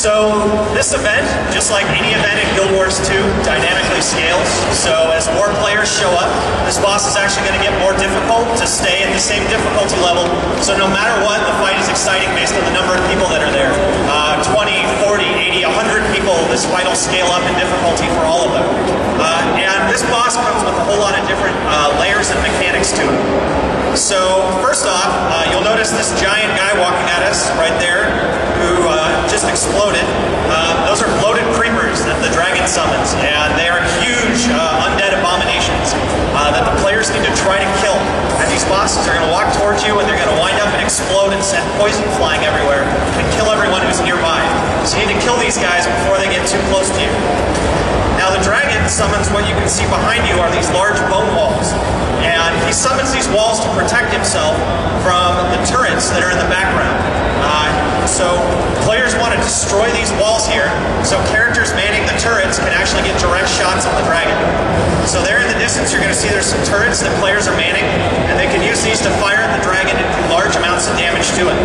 So this event, just like any event in Guild Wars 2, dynamically scales. So as more players show up, this boss is actually going to get more difficult to stay at the same difficulty level. So no matter what, the fight is exciting based on the number of people that are there. 20, 40, 80, 100 people, this fight will scale up in difficulty for all of them. And this boss comes with a whole lot of different layers and mechanics to it. So first off, you'll notice this giant guy walking at us right there who just exploded. Those are bloated creepers that the dragon summons, and they are huge undead abominations that the players need to try to kill. And these bosses are going to walk towards you and they're going to wind up and explode and send poison flying everywhere and kill everyone who's nearby. So you need to kill these guys before they get too close to you. Now the dragon summons what you can see behind you are these large bone walls. And he summons these walls to protect himself from the turrets that are in the background. So players want to destroy these walls here, so characters manning the turrets can actually get direct shots on the dragon. So there in the distance you're going to see there's some turrets that players are manning, and they can use these to fire at the dragon and do large amounts of damage to it.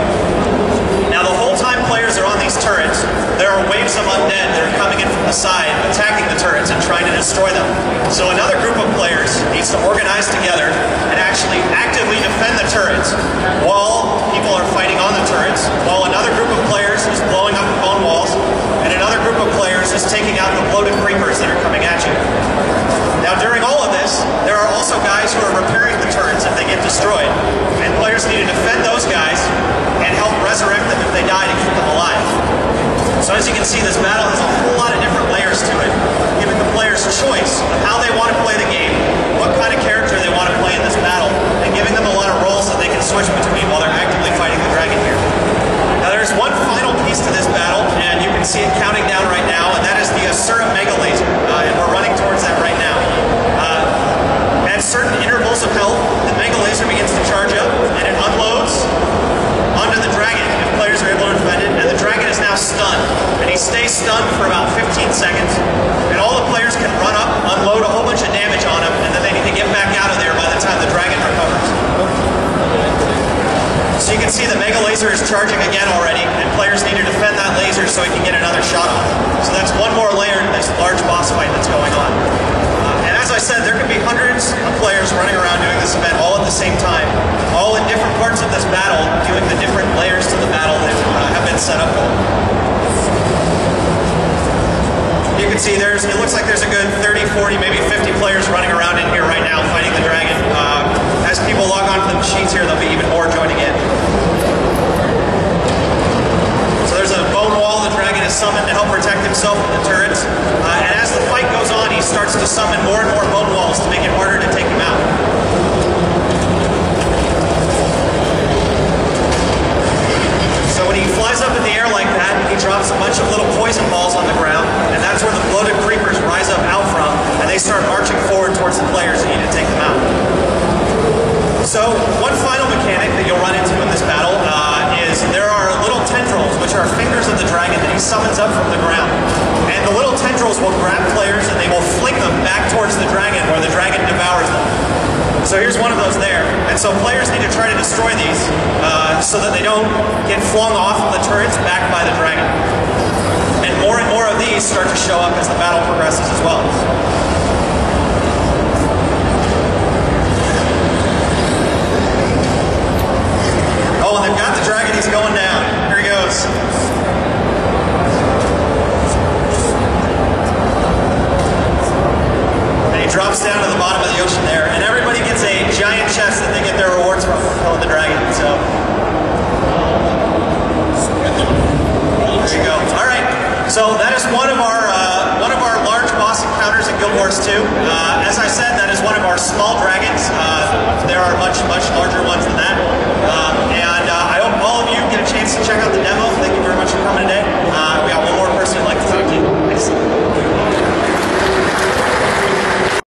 Now the whole time players are on these turrets, there are waves of undead that are coming in from the side, attacking the turrets and trying to destroy them. So another group of players needs to organize together and actually actively defend the turrets while people are fighting on the turrets, while another group of players is blowing up the bone walls, and another group of players is taking out the bloated creepers that are coming at you. Now during all of this, there are also guys who are repairing the turrets if they get destroyed, and players need to defend those guys and help resurrect them if they die to keep them alive. So as you can see, this battle has a whole lot of different layers to it, giving the players choice of how they want to play the game, what kind of character they want to play in this battle, and giving them a lot of roles that they can switch between while they're actively fighting the dragon here. Now there's one final piece to this battle, and you can see it counting down right now, and that is the Asura Mega Laser, and we're running towards that right now. At certain intervals of health, the Mega Laser begins to charge up, and it unloads onto the dragon if players are able to defend it, and the dragon is now stunned, and he stays stunned for about 15 seconds, and all the players can run up, unload a whole bunch of damage on him, and then they need to get back out of there by the time the dragon recovers. So you can see the Mega Laser is charging again already, and players need to defend that laser so he can get another shot off. So that's one more layer to this large boss fight that's going on. And as I said, there can be hundreds of players running around doing this event all at the same time, all in different parts of this battle, doing the different layers to the battle that have been set up for them. You can see it looks like there's a good 30, 40, maybe 50 players running around in here right now fighting the dragon. As people log on to the machines here, there'll be even more joining in. So there's a bone wall the dragon is summoned to help protect himself from the turrets. And as the fight goes on, he starts to summon more and more bone walls to make it harder to take him out. So when he flies up in the air like that, he drops a bunch of little poison balls on the ground, and that's where the bloated creepers rise up out from, and they start marching forward towards the players who need to take them out. So one final mechanic that you'll run into in this battle is there are little tendrils, which are fingers of the dragon that he summons up from the ground. And the little tendrils will grab players and they will fling them back towards the dragon where the dragon devours them. So here's one of those there. And so players need to try to destroy these so that they don't get flung off of the turrets back by the dragon. And more of these start to show up as the battle progresses as well.